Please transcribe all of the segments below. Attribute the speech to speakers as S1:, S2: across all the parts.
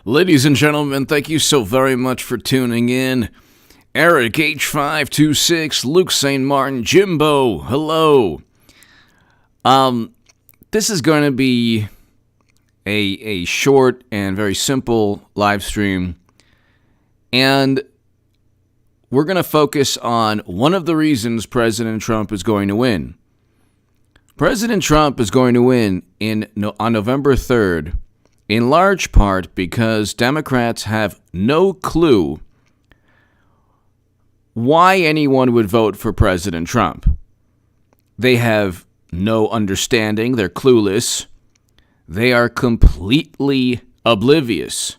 S1: Ladies and gentlemen, thank you so very much for tuning in. Eric H526, Luke St. Martin, Jimbo, hello. This is going to be a short and very simple live stream, and we're going to focus on one of the reasons President Trump is going to win. President Trump is going to win on November 3rd, in large part because Democrats have no clue why anyone would vote for President Trump. They have no understanding. They're clueless. They are completely oblivious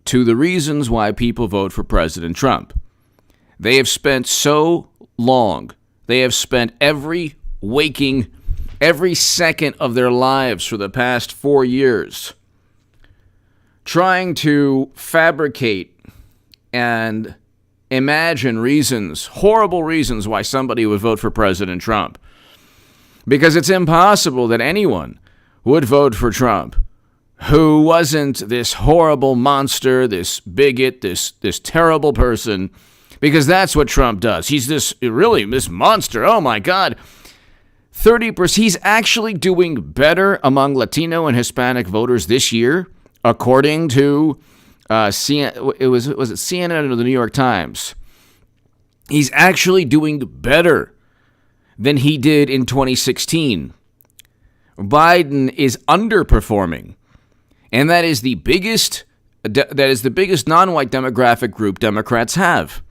S1: to the reasons why people vote for President Trump. They have spent so long, they have spent every second of their lives for the past 4 years trying to fabricate and imagine reasons, horrible reasons why somebody would vote for President Trump. Because it's impossible that anyone would vote for Trump who wasn't this horrible monster, this bigot, this terrible person, because that's what Trump does. He's this monster. Oh my God. 30%. He's actually doing better among Latino and Hispanic voters this year, according to CNN or the New York Times. He's actually doing better than he did in 2016. Biden is underperforming, and that is the biggest non-white demographic group Democrats have.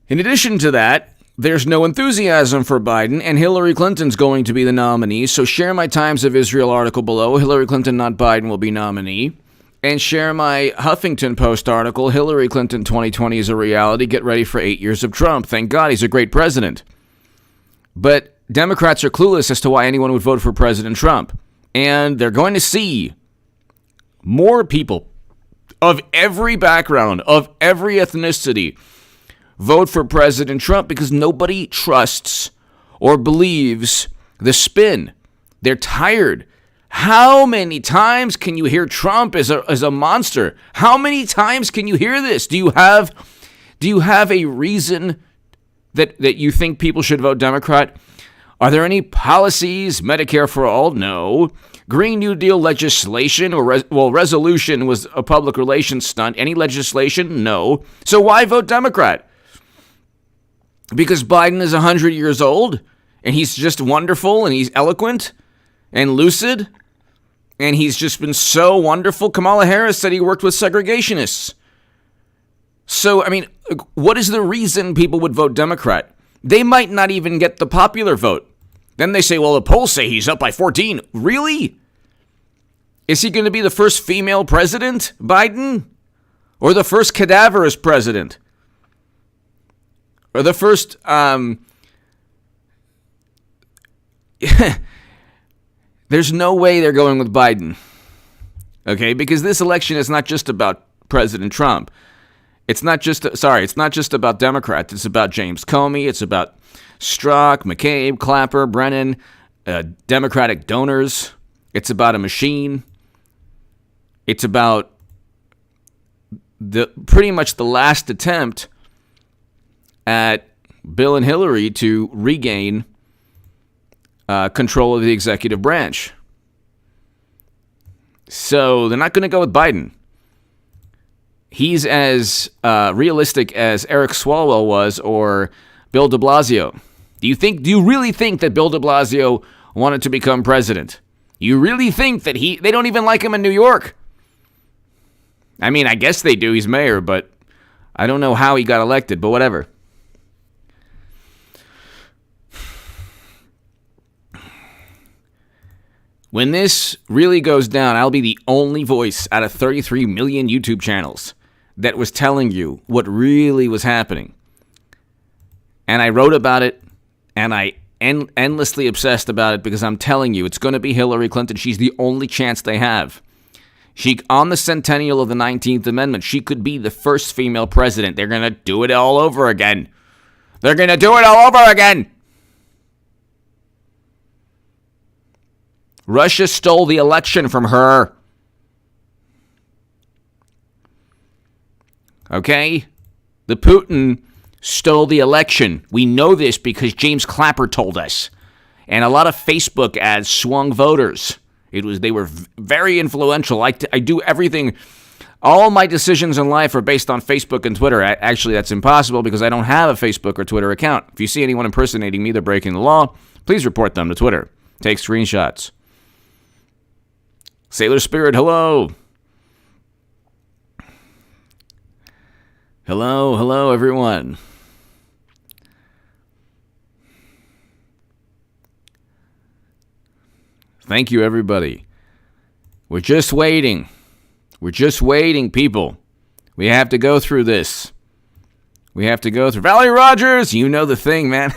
S1: In addition to that, there's no enthusiasm for Biden, and Hillary Clinton's going to be the nominee. So share my Times of Israel article below. Hillary Clinton, not Biden, will be nominee. And share my Huffington Post article, Hillary Clinton 2020 is a reality. Get ready for 8 years of Trump. Thank God he's a great president. But Democrats are clueless as to why anyone would vote for President Trump. And they're going to see more people of every background, of every ethnicity, vote for President Trump because nobody trusts or believes the spin. They're tired. How many times can you hear Trump as a monster? How many times can you hear this? Do you have a reason that you think people should vote Democrat? Are there any policies? Medicare for all? No. Green New Deal legislation resolution was a public relations stunt. Any legislation? No. So why vote Democrat? Because Biden is 100 years old, and he's just wonderful, and he's eloquent and lucid, and he's just been so wonderful. Kamala Harris said he worked with segregationists. So, what is the reason people would vote Democrat? They might not even get the popular vote. Then they say, well, the polls say he's up by 14. Really? Is he going to be the first female president, Biden? Or the first cadaverous president? Or the first, there's no way they're going with Biden, okay? Because this election is not just about President Trump. It's not just about Democrats. It's about James Comey. It's about Strzok, McCabe, Clapper, Brennan, Democratic donors. It's about a machine. It's about pretty much the last attempt at Bill and Hillary to regain control of the executive branch. So they're not going to go with Biden. He's as realistic as Eric Swalwell was or Bill de Blasio. Do you really think that Bill de Blasio wanted to become president? You really think that they don't even like him in New York? I guess they do. He's mayor, but I don't know how he got elected, but whatever. When this really goes down, I'll be the only voice out of 33 million YouTube channels that was telling you what really was happening. And I wrote about it, and I endlessly obsessed about it because I'm telling you, it's going to be Hillary Clinton. She's the only chance they have. On the centennial of the 19th Amendment, she could be the first female president. They're going to do it all over again. They're going to do it all over again. Russia stole the election from her. Okay? The Putin stole the election. We know this because James Clapper told us. And a lot of Facebook ads swung voters. They were very influential. I do everything. All my decisions in life are based on Facebook and Twitter. Actually, that's impossible because I don't have a Facebook or Twitter account. If you see anyone impersonating me, they're breaking the law. Please report them to Twitter. Take screenshots. Sailor Spirit, hello. Hello, everyone. Thank you, everybody. We're just waiting. We're just waiting, people. We have to go through this. We have to go through. Valerie Rogers, you know the thing, man.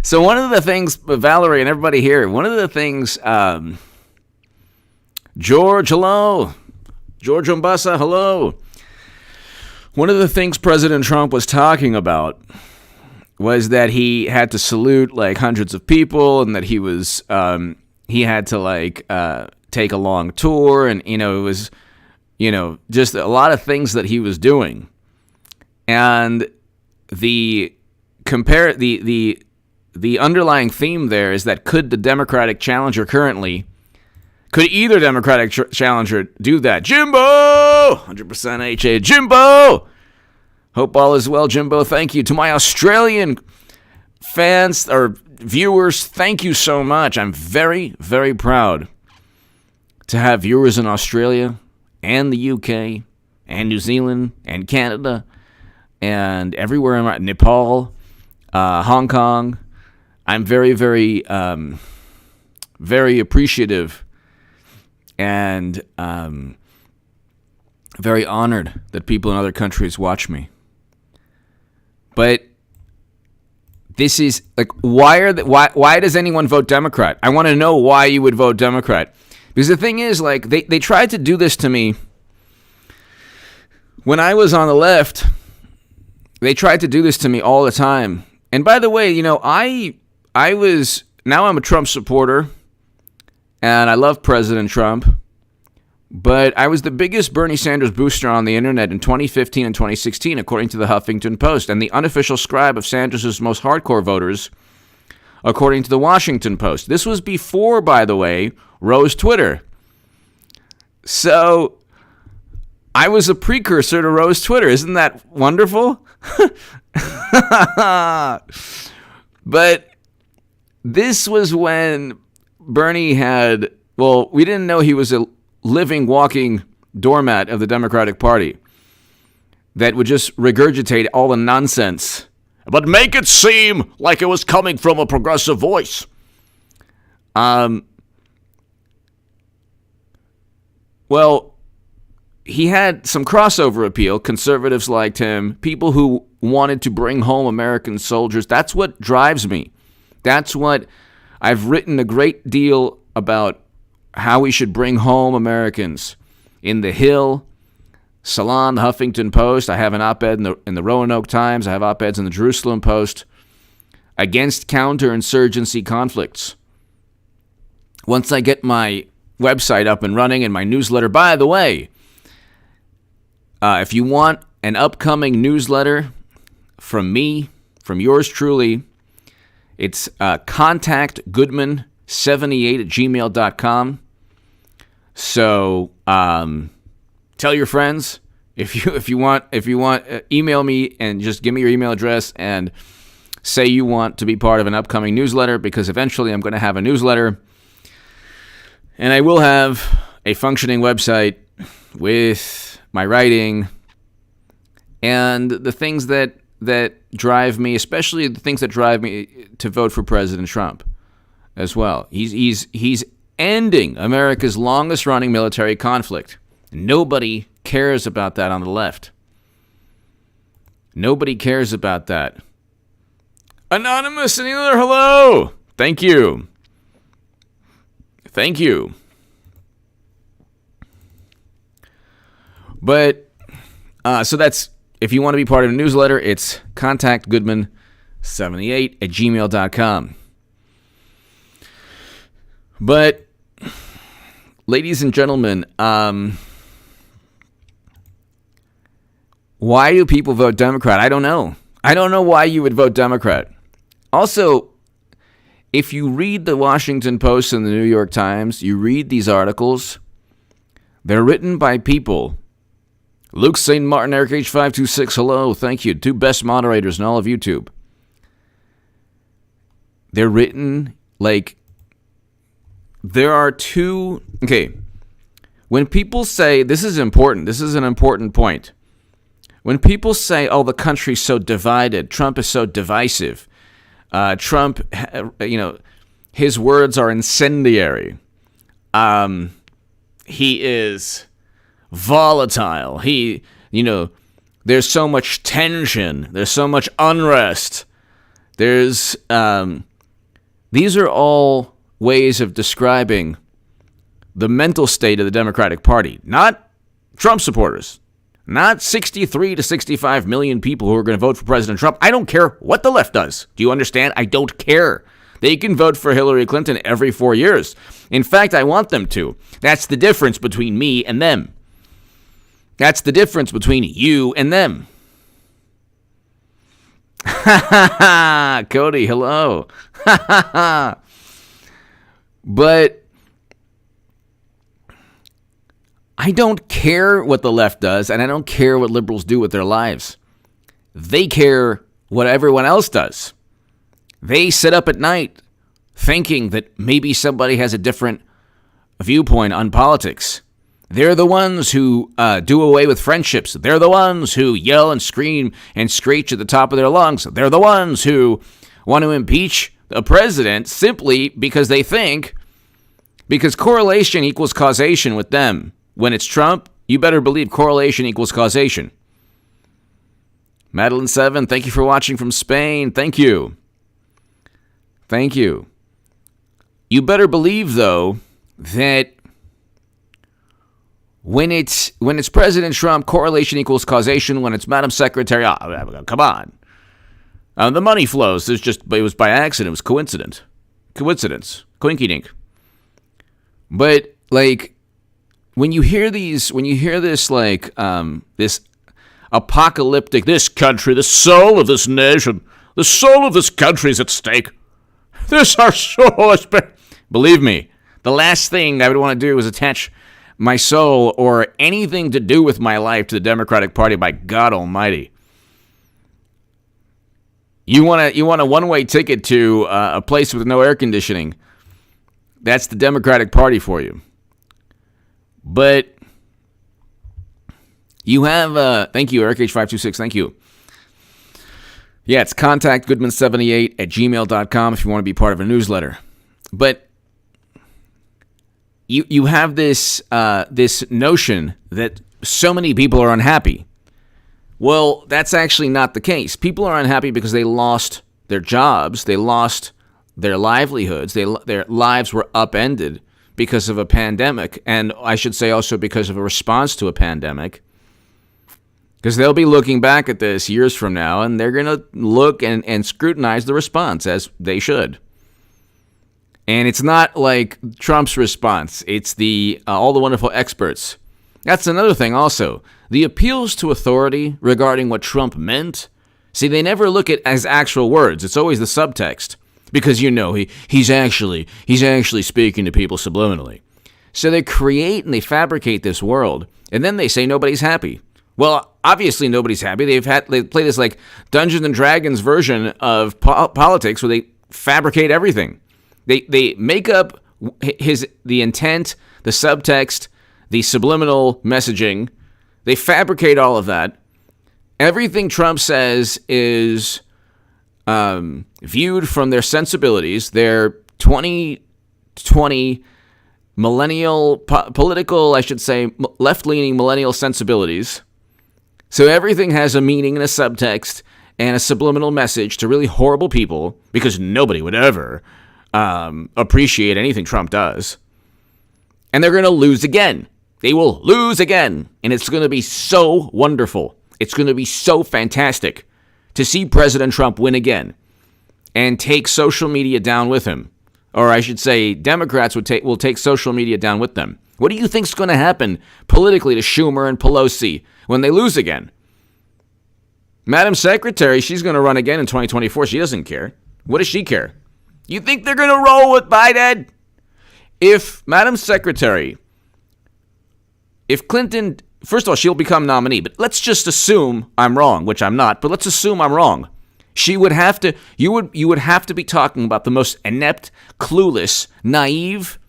S1: So one of the things, Valerie and everybody here, one of the things, George, hello. George Umbasa, hello. One of the things President Trump was talking about was that he had to salute like hundreds of people, and that he was he had to like take a long tour, and it was just a lot of things that he was doing. And the underlying theme there is that could either Democratic challenger do that? Jimbo! 100% HA. Jimbo! Hope all is well, Jimbo. Thank you. To my Australian fans or viewers, thank you so much. I'm very, very proud to have viewers in Australia and the UK and New Zealand and Canada and everywhere in Nepal, Hong Kong. I'm very, very, very appreciative and very honored that people in other countries watch me. But this is like, why does anyone vote Democrat? I want to know why you would vote Democrat. Because the thing is, like, they tried to do this to me when I was on the left. They tried to do this to me all the time. And by the way, now I'm a Trump supporter, and I love President Trump. But I was the biggest Bernie Sanders booster on the internet in 2015 and 2016, according to the Huffington Post, and the unofficial scribe of Sanders' most hardcore voters, according to the Washington Post. This was before, by the way, Rose Twitter. So I was a precursor to Rose Twitter. Isn't that wonderful? But this was when Bernie had, we didn't know he was a living, walking doormat of the Democratic Party that would just regurgitate all the nonsense, but make it seem like it was coming from a progressive voice. He had some crossover appeal. Conservatives liked him. People who wanted to bring home American soldiers. That's what drives me. That's what I've written a great deal about, how we should bring home Americans. In The Hill, Salon, the Huffington Post. I have an op-ed in the Roanoke Times. I have op-eds in the Jerusalem Post against counterinsurgency conflicts. Once I get my website up and running and my newsletter, by the way, if you want an upcoming newsletter from me, from yours truly, it's contactgoodman78@gmail.com. So tell your friends if you want email me and just give me your email address and say you want to be part of an upcoming newsletter, because eventually I'm going to have a newsletter, and I will have a functioning website with my writing and the things that drive me, especially the things that drive me to vote for President Trump as well. He's ending America's longest running military conflict. Nobody cares about that on the left. Nobody cares about that. Anonymous, another hello. Thank you. Thank you. But, so that's, if you want to be part of a newsletter, it's contactgoodman78@gmail.com. But ladies and gentlemen, why do people vote Democrat? I don't know. I don't know why you would vote Democrat. Also, if you read the Washington Post and the New York Times, you read these articles, they're written by people. Luke St. Martin, Eric H526, hello, thank you. 2 best moderators in all of YouTube. They're written like there are two. Okay, when people say, this is important, this is an important point. When people say, oh, the country's so divided, Trump is so divisive, Trump, his words are incendiary. He is volatile. There's so much tension. There's so much unrest. These are all ways of describing the mental state of the Democratic Party, not Trump supporters. Not 63 to 65 million people who are going to vote for President Trump. I don't care what the left does. Do you understand? I don't care. They can vote for Hillary Clinton every 4 years. In fact, I want them to. That's the difference between me and them. That's the difference between you and them. Ha ha ha! Cody, hello. Ha ha ha! But I don't care what the left does, and I don't care what liberals do with their lives. They care what everyone else does. They sit up at night thinking that maybe somebody has a different viewpoint on politics. They're the ones who do away with friendships. They're the ones who yell and scream and screech at the top of their lungs. They're the ones who want to impeach a president simply because they think, because correlation equals causation with them. When it's Trump, you better believe correlation equals causation. Madeline7, thank you for watching from Spain. Thank you. Thank you. You better believe, though, that when it's President Trump, correlation equals causation. When it's Madam Secretary, come on. The money flows. It was by accident. It was coincidence. Coinky-dink. But, like, when you hear this, this apocalyptic, this country, the soul of this nation, the soul of this country is at stake. This our soul. Believe me, the last thing I would want to do is attach my soul or anything to do with my life to the Democratic Party. By God Almighty, you want a one-way ticket to a place with no air conditioning. That's the Democratic Party for you. But you have, thank you, Eric H526, thank you. Yeah, it's contactgoodman78@gmail.com if you want to be part of a newsletter. But you have this notion that so many people are unhappy. Well, that's actually not the case. People are unhappy because they lost their jobs, they lost their livelihoods, their lives were upended because of a pandemic, and I should say also because of a response to a pandemic. Because they'll be looking back at this years from now, and they're going to look and scrutinize the response, as they should. And it's not like Trump's response. It's all the wonderful experts. That's another thing also. The appeals to authority regarding what Trump meant, see, they never look at as actual words. It's always the subtext. Because, he's actually speaking to people subliminally. So they create and they fabricate this world, and then they say nobody's happy. Well, obviously nobody's happy. They play this like Dungeons and Dragons version of politics where they fabricate everything. They make up the intent, the subtext, the subliminal messaging. They fabricate all of that. Everything Trump says is viewed from their sensibilities, their 2020 millennial, political, I should say, left-leaning millennial sensibilities. So everything has a meaning and a subtext and a subliminal message to really horrible people, because nobody would ever appreciate anything Trump does. And they're going to lose again. They will lose again. And it's going to be so wonderful. It's going to be so fantastic to see President Trump win again and take social media down with him. Or I should say, Democrats will take social media down with them. What do you think's going to happen politically to Schumer and Pelosi when they lose again? Madam Secretary, she's going to run again in 2024. She doesn't care. What does she care? You think they're going to roll with Biden? If Madam Secretary, if Clinton, first of all, she'll become nominee, but let's just assume I'm wrong, which I'm not, but let's assume I'm wrong. She would have to, you would have to be talking about the most inept, clueless, naive,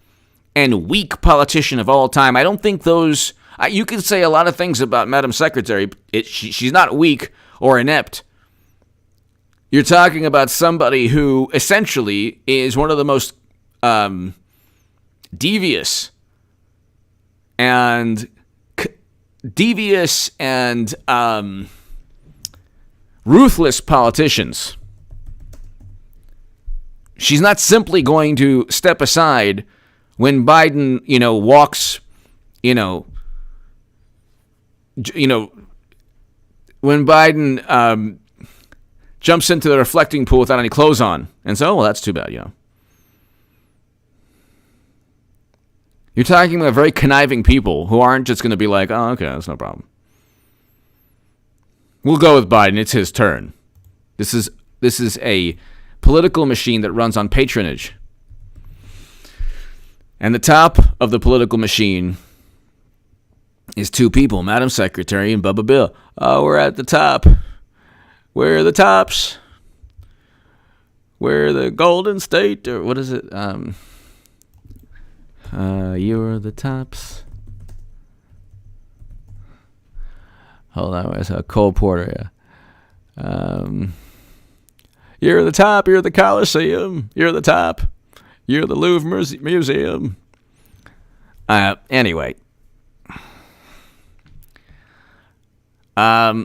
S1: and weak politician of all time. I don't think those, you can say a lot of things about Madam Secretary. She's not weak or inept. You're talking about somebody who essentially is one of the most devious and ruthless politicians. She's not simply going to step aside when Biden, walks, when Biden jumps into the reflecting pool without any clothes on and so, well, that's too bad, You're talking about very conniving people who aren't just going to be like, oh, okay, that's no problem. We'll go with Biden. It's his turn. This is a political machine that runs on patronage. And the top of the political machine is two people, Madam Secretary and Bubba Bill. Oh, we're at the top. We're the tops. We're the Golden State, or what is it? You're the tops. Hold on, where's Cole Porter? You're the top. You're the Coliseum. You're the top. You're the Louvre Museum. Anyway. They're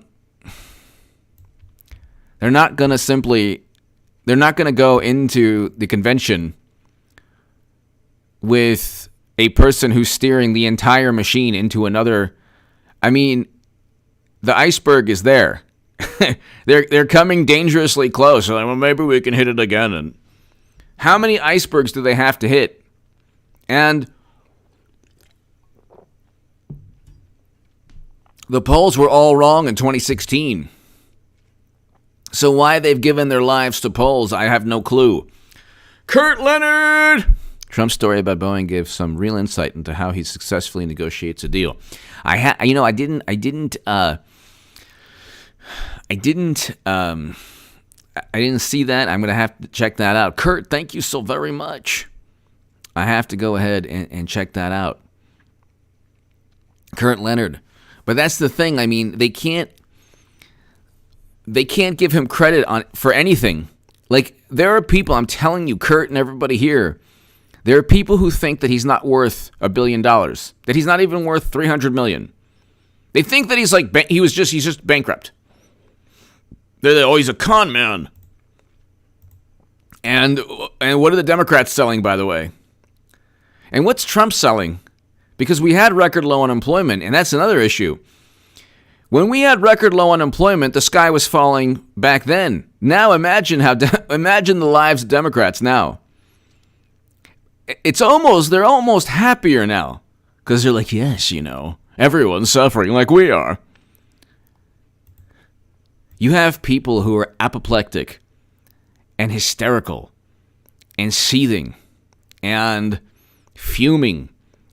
S1: not going to go into the convention with a person who's steering the entire machine into another. I mean, the iceberg is there. They're coming dangerously close. Like, well, maybe we can hit it again. And how many icebergs do they have to hit? And the polls were all wrong in 2016. So why they've given their lives to polls, I have no clue. Kurt Leonard! Trump's story about Boeing gave some real insight into how he successfully negotiates a deal. I didn't see that. I'm going to have to check that out. Kurt, thank you so very much. I have to go ahead and check that out. Kurt Leonard. But that's the thing. I mean, they can't give him credit for anything. Like, there are people, I'm telling you, Kurt and everybody here, there are people who think that he's not worth $1 billion, that he's not even worth $300 million. They think that he's just bankrupt. They're like, oh, he's a con man. And what are the Democrats selling, by the way? And what's Trump selling? Because we had record low unemployment, and that's another issue. When we had record low unemployment, the sky was falling back then. Now imagine the lives of Democrats now. They're almost happier now. Because they're like, yes, everyone's suffering like we are. You have people who are apoplectic and hysterical and seething and fuming,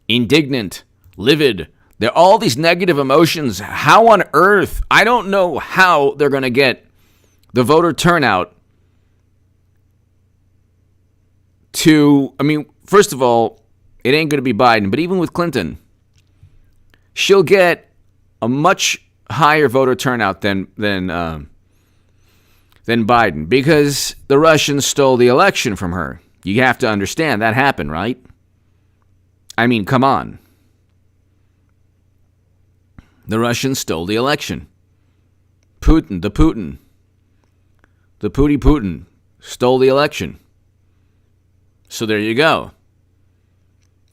S1: indignant, livid. They're all these negative emotions. How on earth? I don't know how they're going to get the voter turnout first of all, it ain't going to be Biden, but even with Clinton, she'll get a much higher voter turnout than Biden because the Russians stole the election from her. You have to understand that happened, right? I mean, come on. The Russians stole the election. Putin stole the election. So there you go.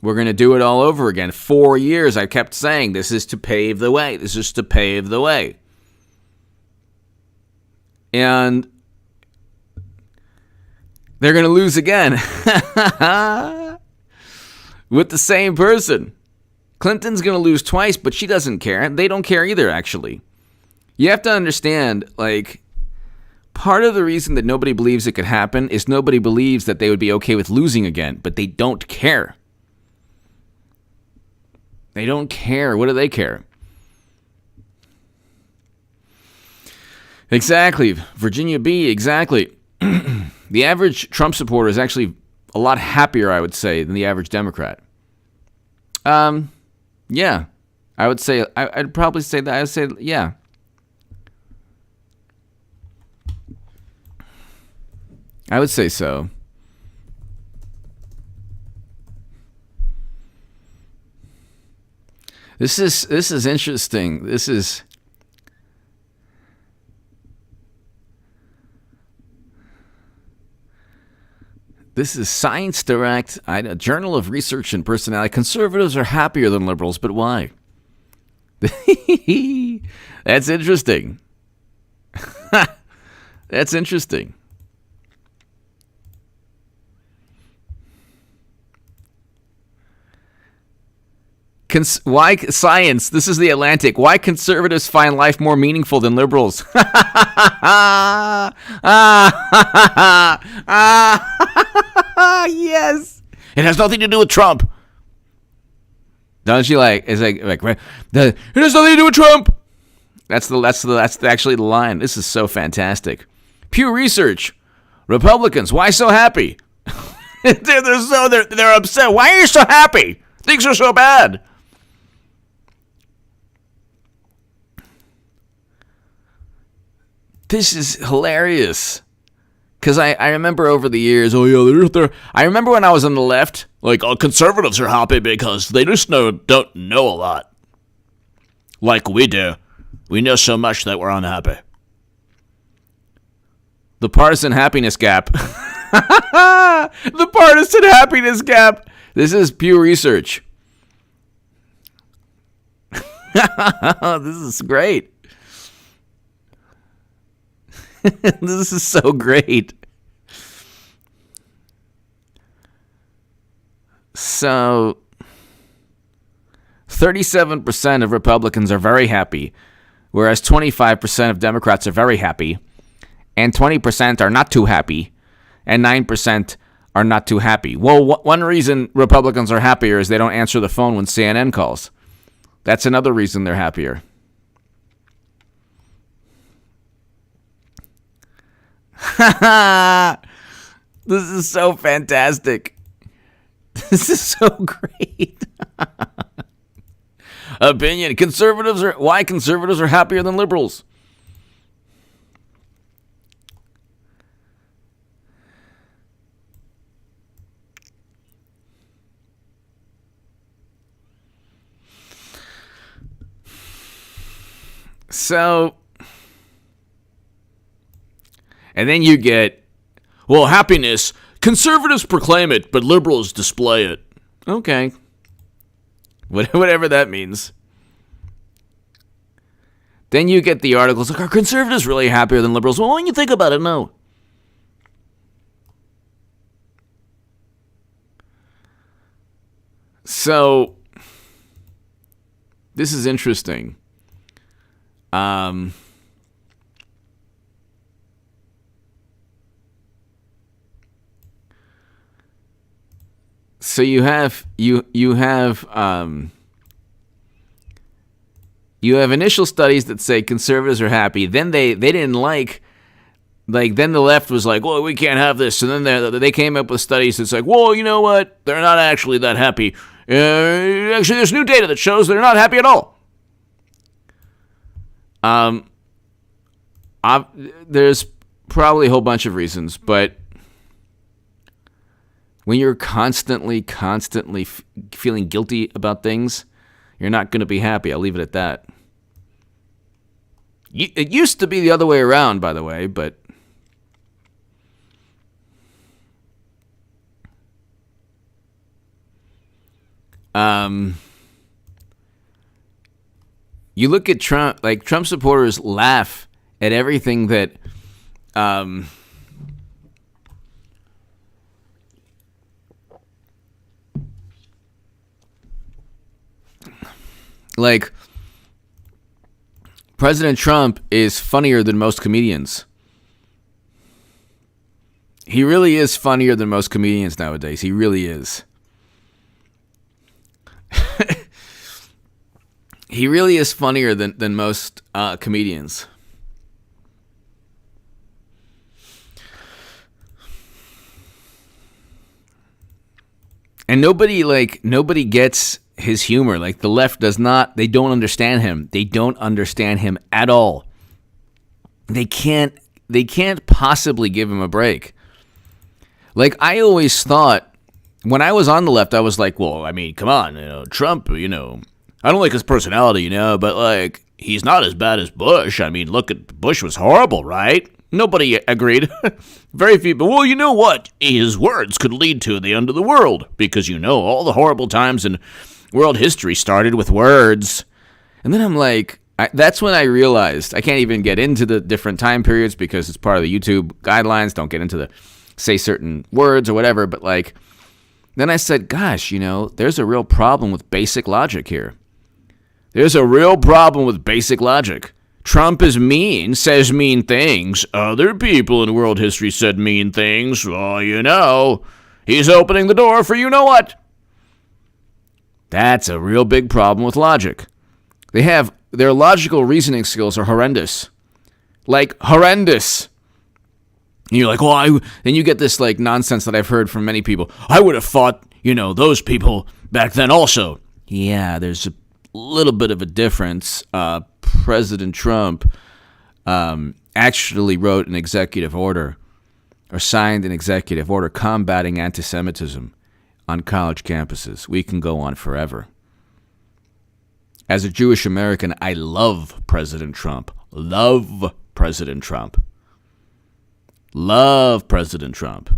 S1: We're going to do it all over again. 4 years, I kept saying, this is to pave the way. This is to pave the way. And they're going to lose again. With the same person. Clinton's going to lose twice, but she doesn't care. They don't care either, actually. You have to understand, like, part of the reason that nobody believes it could happen is nobody believes that they would be okay with losing again, but they don't care. They don't care. What do they care? Exactly. Virginia B, exactly. The average Trump supporter is actually a lot happier, I would say, than the average Democrat. Yeah. I would say, I'd probably say that. I would say, yeah. I would say so. This is interesting. This is Science Direct, a Journal of Research and Personality. Conservatives are happier than liberals, but why? That's interesting. That's interesting. Why science? This is the Atlantic. Why conservatives find life more meaningful than liberals? Yes. It has nothing to do with Trump. Don't you like? It's like it has nothing to do with Trump. That's actually the line. This is so fantastic. Pew Research. Republicans, why so happy? They're upset. Why are you so happy? Things are so bad. This is hilarious. Because I remember over the years, I remember when I was on the left, like, conservatives are happy because they just don't know a lot. Like we do. We know so much that we're unhappy. The partisan happiness gap. The partisan happiness gap. This is Pew Research. This is great. This is so great. So, 37% of Republicans are very happy, whereas 25% of Democrats are very happy, and 20% are not too happy, and 9% are not too happy. Well, one reason Republicans are happier is they don't answer the phone when CNN calls. That's another reason they're happier. This is so fantastic. This is so great. Opinion. Why conservatives are happier than liberals. So, and then you get, well, happiness, conservatives proclaim it, but liberals display it. Okay. Whatever that means. Then you get the articles like, are conservatives really happier than liberals? Well, when you think about it, no. So, this is interesting. So you have initial studies that say conservatives are happy. Then they didn't then the left was like, well, we can't have this. So then they came up with studies that's like, well, you know what? They're not actually that happy. Actually, there's new data that shows they're not happy at all. There's probably a whole bunch of reasons, but when you're constantly feeling guilty about things, you're not going to be happy. I'll leave it at that. It used to be the other way around, by the way, but you look at Trump, like Trump supporters laugh at everything that Like, President Trump is funnier than most comedians. He really is funnier than most comedians nowadays. He really is. He really is funnier than most comedians. And nobody gets his humor. Like, the left does not, they don't understand him. They don't understand him at all. They can't possibly give him a break. Like, I always thought, when I was on the left, I was like, well, I mean, come on, Trump, I don't like his personality, but, like, he's not as bad as Bush. I mean, look, Bush was horrible, right? Nobody agreed. Very few, but, well, you know what? His words could lead to the end of the world, because, all the horrible times in world history started with words. And then I'm like, that's when I realized, I can't even get into the different time periods because it's part of the YouTube guidelines, don't get into say certain words or whatever, but like, then I said, gosh, there's a real problem with basic logic here. There's a real problem with basic logic. Trump is mean, says mean things. Other people in world history said mean things. Well, he's opening the door for you-know-what. That's a real big problem with logic. Their logical reasoning skills are horrendous. Like, horrendous. And you're like, then you get this like nonsense that I've heard from many people. I would have fought, those people back then also. Yeah, there's a little bit of a difference. President Trump actually wrote an executive order, or signed an executive order combating anti-Semitism on college campuses. We can go on forever. As a Jewish American, I love President Trump. Love President Trump. Love President Trump.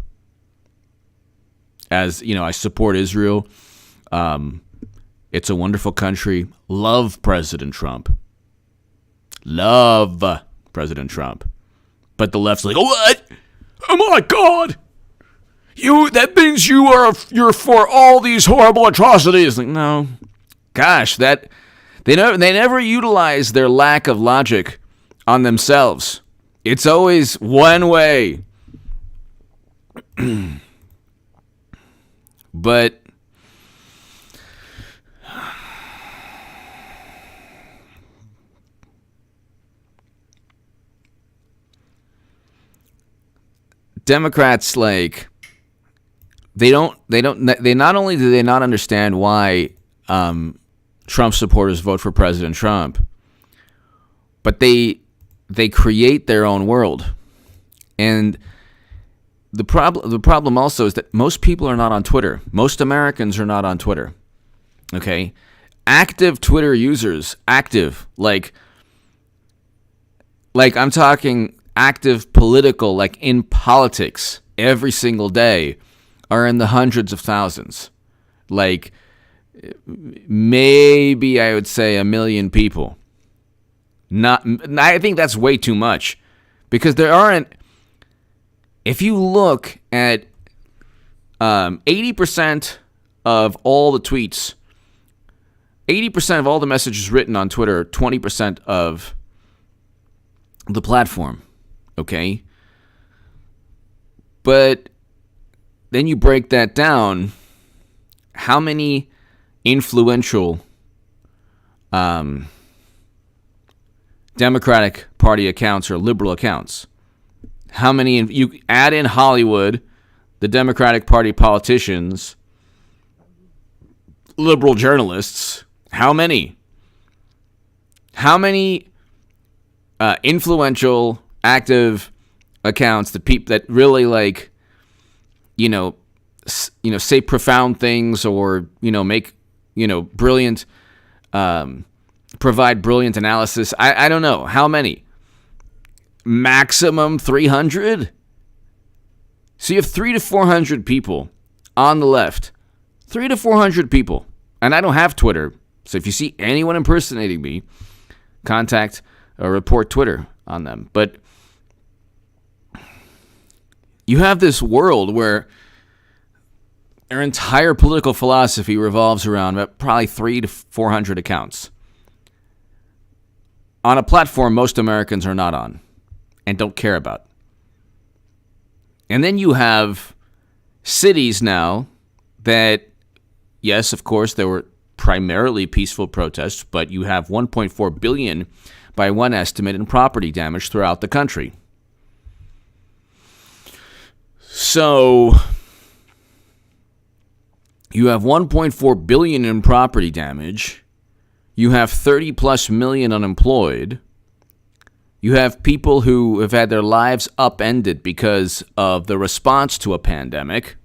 S1: As, I support Israel. It's a wonderful country. Love President Trump. Love President Trump. But the left's like, what? Oh my God! That means you're for all these horrible atrocities. Like, no. Gosh, they never utilize their lack of logic on themselves. It's always one way. But Democrats, like, they not only do they not understand why Trump supporters vote for President Trump, but they create their own world. And the problem also is that most people are not on Twitter. Most Americans are not on Twitter. Okay? Active Twitter users, like I'm talking active political, like in politics, every single day, are in the hundreds of thousands. Like, maybe I would say 1 million people. I think that's way too much, because there aren't. If you look at 80% of all the tweets, 80% of all the messages written on Twitter, 20% of the platform, okay? But then you break that down, how many influential Democratic Party accounts or liberal accounts? How many, you add in Hollywood, the Democratic Party politicians, liberal journalists, how many? How many influential, active accounts that really, like, say profound things, or make brilliant, provide brilliant analysis? I don't know how many. Maximum 300. So you have 300 to 400 people on the left. 300 to 400 people. And I don't have Twitter. So if you see anyone impersonating me, contact or report Twitter on them. But you have this world where our entire political philosophy revolves around probably 300 to 400 accounts. on a platform most Americans are not on and don't care about. And then you have cities now that, yes, of course, there were primarily peaceful protests, but you have $1.4 billion by one estimate in property damage throughout the country. So you have $1.4 billion in property damage. You have 30 plus million unemployed. You have people who have had their lives upended because of the response to a pandemic.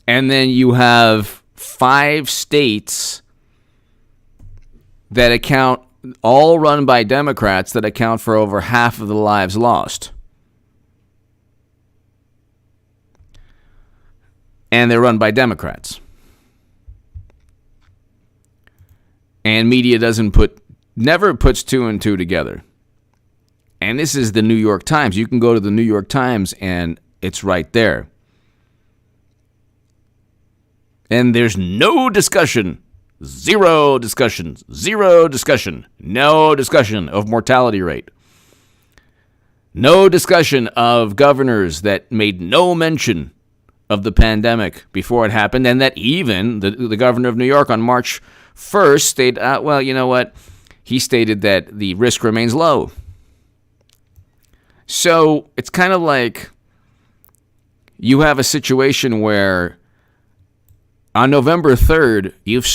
S1: And then you have 5 states that account, all run by Democrats, that account for over half of the lives lost. And they're run by Democrats. And media never puts 2 and 2 together. And this is the New York Times. You can go to the New York Times and it's right there. And there's no discussion, no discussion of mortality rate. No discussion of governors that made no mention of the pandemic before it happened, and that even the governor of New York on March 1st stated, well, you know what? He stated that the risk remains low. So it's kind of like you have a situation where on November 3rd,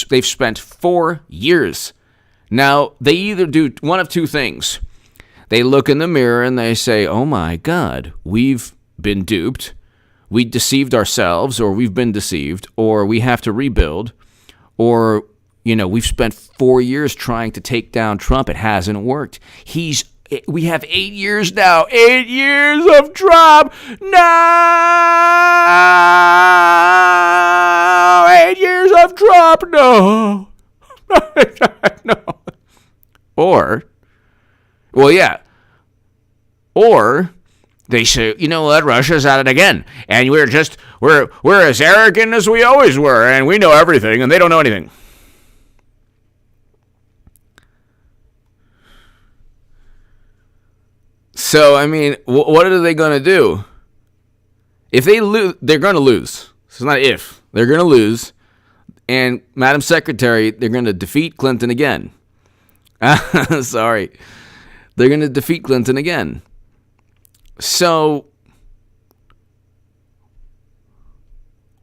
S1: they've spent 4 years. Now, they either do one of 2 things. They look in the mirror and they say, oh my God, we've been duped. We deceived ourselves, or we've been deceived, or we have to rebuild, or, we've spent 4 years trying to take down Trump. It hasn't worked. We have 8 years now. 8 years of Trump. No! 8 years of Trump. No. No. Or they say, you know what, Russia's at it again, and we're as arrogant as we always were, and we know everything, and they don't know anything. So, I mean, what are they going to do? If they lose, they're going to lose. It's not if. They're going to lose, and Madam Secretary, they're going to defeat Clinton again. Sorry. They're going to defeat Clinton again. So,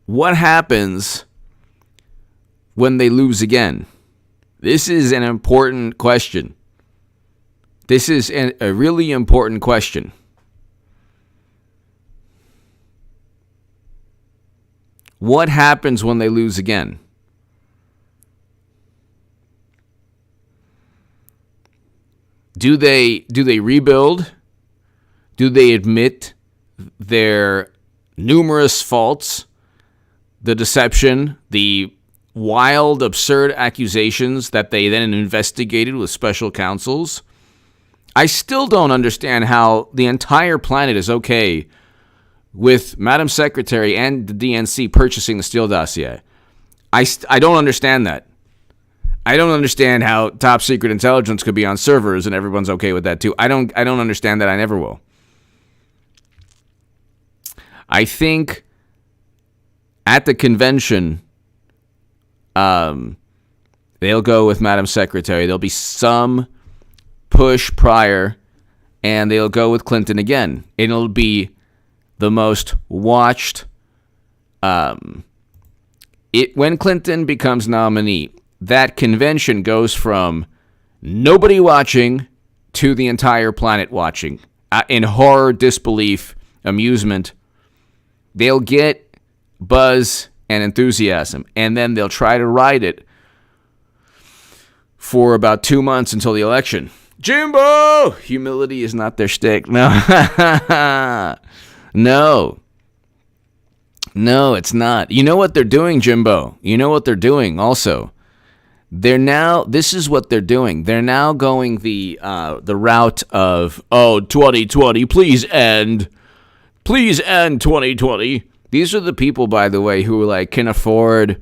S1: what happens when they lose again? This is an important question. This is a really important question. What happens when they lose again? Do they rebuild? Do they admit their numerous faults, the deception, the wild, absurd accusations that they then investigated with special counsels? I still don't understand how the entire planet is okay with Madam Secretary and the DNC purchasing the Steele dossier. I don't understand that. I don't understand how top secret intelligence could be on servers and everyone's okay with that too. I don't understand that. I never will. I think at the convention, they'll go with Madam Secretary. There'll be some push prior, and they'll go with Clinton again. It'll be the most watched. When Clinton becomes nominee, that convention goes from nobody watching to the entire planet watching in horror, disbelief, amusement. They'll get buzz and enthusiasm, and then they'll try to ride it for about 2 months until the election. Jimbo! Humility is not their shtick. No. No, it's not. You know what they're doing, Jimbo? You know what they're doing also? This is what they're doing. They're now going the route of, 2020, please end 2020. These are the people, by the way, who can afford.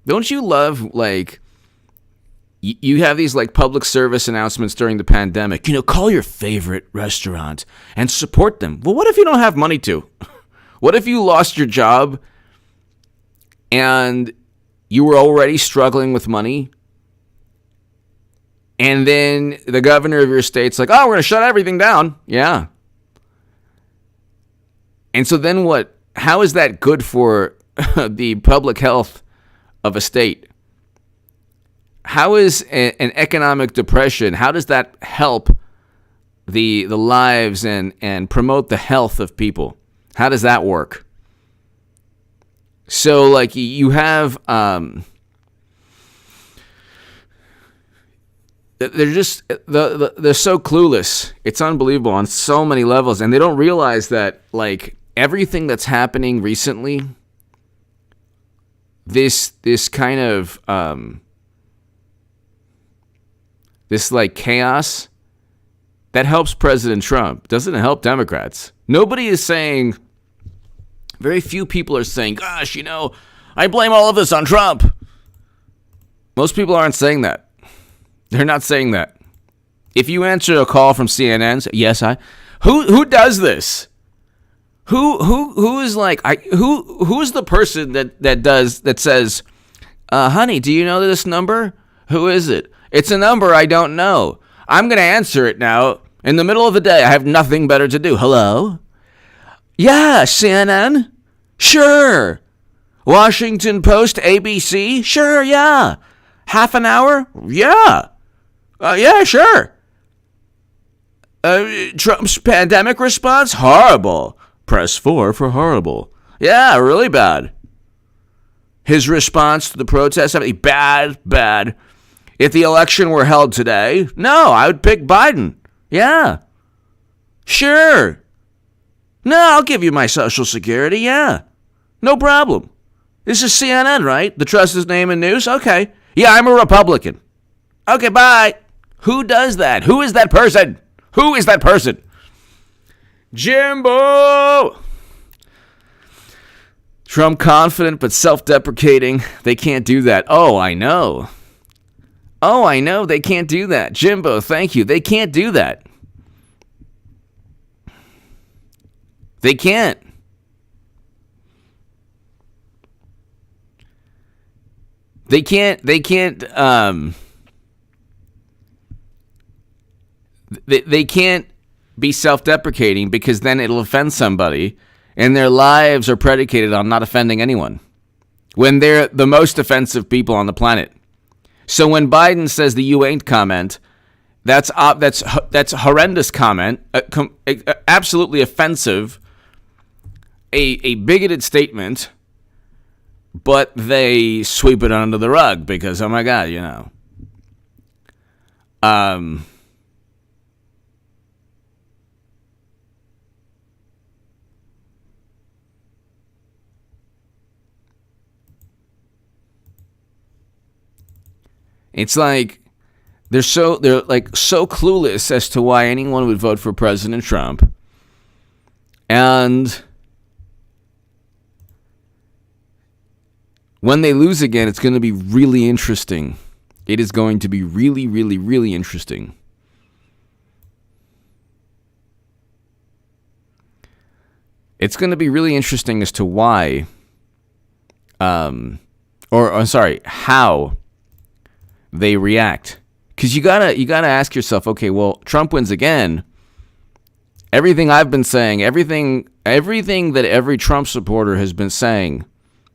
S1: Don't you love You have these like public service announcements during the pandemic. Call your favorite restaurant and support them. Well, what if you don't have money to? What if you lost your job and you were already struggling with money? And then the governor of your state's like, oh, we're going to shut everything down. Yeah. And so then what? How is that good for the public health of a state? How is an economic depression, how does that help the lives and promote the health of people? How does that work? So, like, you have, they're just, they're so clueless. It's unbelievable on so many levels. And they don't realize that, like, everything that's happening recently, this kind of, this like chaos, that helps President Trump. Doesn't help Democrats. Nobody is saying, very few people are saying, gosh, I blame all of this on Trump. Most people aren't saying that. They're not saying that. If you answer a call from CNN, say, yes, who does this? Who is like, who's the person that says, honey, do you know this number? Who is it? It's a number I don't know. I'm going to answer it now. In the middle of the day, I have nothing better to do. Hello? Yeah, CNN? Sure. Washington Post, ABC? Sure, yeah. Half an hour? Yeah. Yeah, sure. Trump's pandemic response? Horrible. Press 4 for horrible. Yeah, really bad. His response to the protests? Bad. If the election were held today, no, I would pick Biden. Yeah. Sure. No, I'll give you my Social Security. Yeah. No problem. This is CNN, right? The trusted name in news? Okay. Yeah, I'm a Republican. Okay, bye. Who does that? Who is that person? Who is that person? Jimbo! Trump confident but self-deprecating. They can't do that. Oh, I know. They can't do that. Jimbo, thank you. They can't do that. They can't. They can't be self-deprecating because then it'll offend somebody, and their lives are predicated on not offending anyone when they're the most offensive people on the planet. So when Biden says the "you ain't" comment, that's a horrendous comment, absolutely offensive, a bigoted statement, but they sweep it under the rug because, oh my God, It's like they're so clueless as to why anyone would vote for President Trump. And when they lose again, it's going to be really interesting. It is going to be really, really, really interesting. It's going to be really interesting as to why, how they react. Because you gotta ask yourself, okay, well, Trump wins again. Everything I've been saying, everything that every Trump supporter has been saying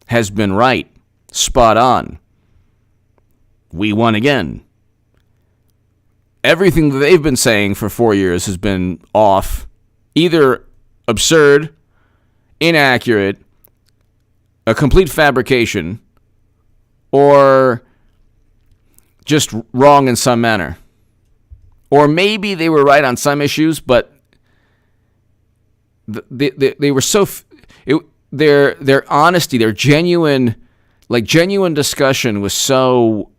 S1: has been right, spot on. We won again. Everything that they've been saying for 4 years has been off, either absurd, inaccurate, a complete fabrication, or just wrong in some manner. Or maybe they were right on some issues, but they were so their honesty, their genuine discussion was so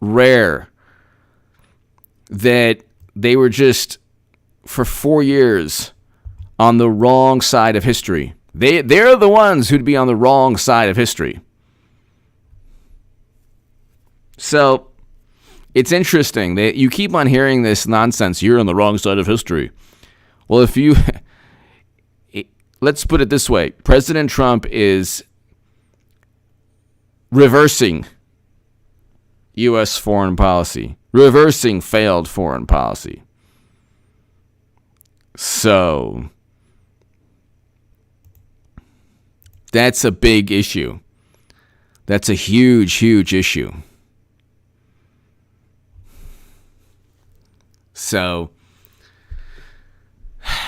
S1: rare that they were just for 4 years on the wrong side of history. They're the ones who'd be on the wrong side of history. So It's interesting that you keep on hearing this nonsense. You're on the wrong side of history. Well, let's put it this way. President Trump is reversing U.S. foreign policy, reversing failed foreign policy. So that's a big issue. That's a huge, huge issue. So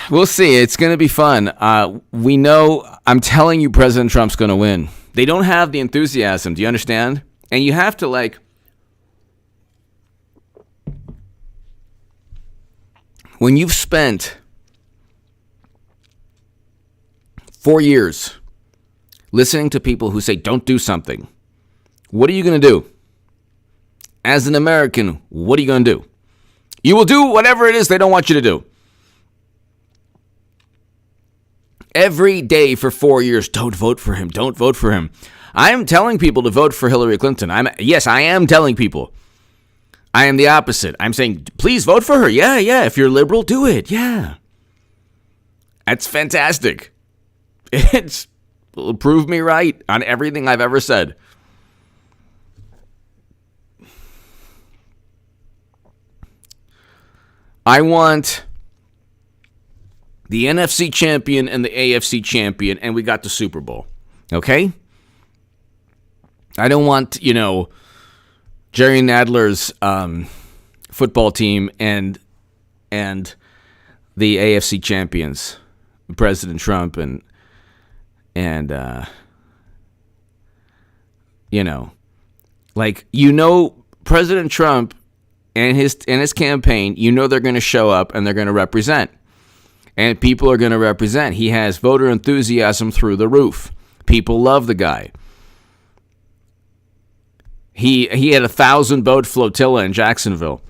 S1: we'll see. It's going to be fun. We know, I'm telling you, President Trump's going to win. They don't have the enthusiasm. Do you understand? And you have to, when you've spent 4 years listening to people who say, don't do something, what are you going to do? As an American, what are you going to do? You will do whatever it is they don't want you to do. Every day for 4 years, don't vote for him. Don't vote for him. I am telling people to vote for Hillary Clinton. Yes, I am telling people. I am the opposite. I'm saying, please vote for her. Yeah. If you're liberal, do it. Yeah. That's fantastic. It'll prove me right on everything I've ever said. I want the NFC champion and the AFC champion, and we got the Super Bowl. Okay? I don't want, Jerry Nadler's football team and the AFC champions, President Trump and President Trump and his campaign, they're going to show up and they're going to represent. And people are going to represent. He has voter enthusiasm through the roof. People love the guy. He had 1,000-boat flotilla in Jacksonville.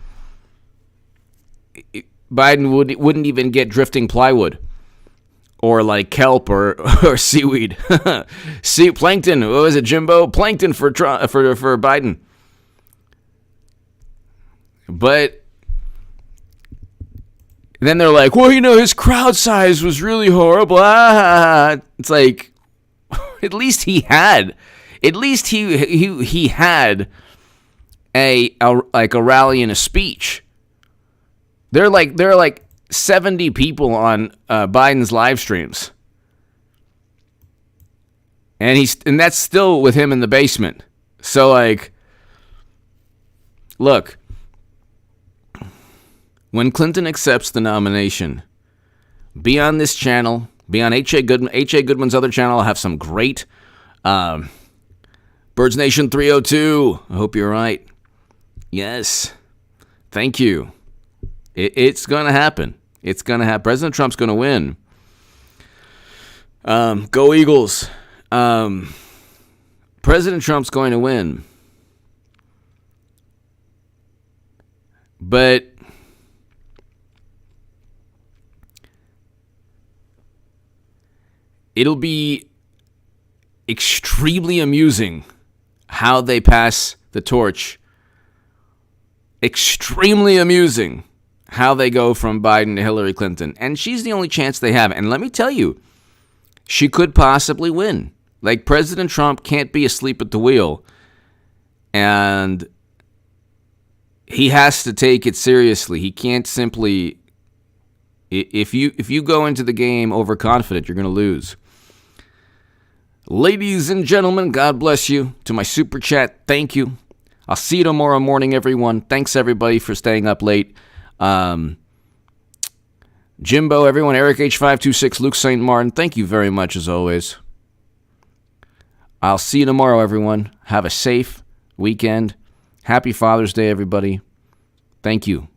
S1: Biden wouldn't even get drifting plywood or kelp or seaweed. Plankton. What was it, Jimbo? Plankton for Biden. But then they're like, well, his crowd size was really horrible. It's like, at least he had a rally and a speech. There are like 70 people on Biden's live streams, and that's still with him in the basement. So look. When Clinton accepts the nomination, be on this channel, be on H.A. Goodman's other channel. I'll have some great Birds Nation 302. I hope you're right. Yes. Thank you. It's going to happen. It's going to happen. President Trump's going to win. Go Eagles. President Trump's going to win. But it'll be extremely amusing how they pass the torch. Extremely amusing how they go from Biden to Hillary Clinton. And she's the only chance they have. And let me tell you, she could possibly win. President Trump can't be asleep at the wheel. And he has to take it seriously. He can't simply... If you go into the game overconfident, you're going to lose. Ladies and gentlemen, God bless you. To my super chat, thank you. I'll see you tomorrow morning, everyone. Thanks, everybody, for staying up late. Jimbo, everyone, Eric H526, Luke St. Martin, thank you very much, as always. I'll see you tomorrow, everyone. Have a safe weekend. Happy Father's Day, everybody. Thank you.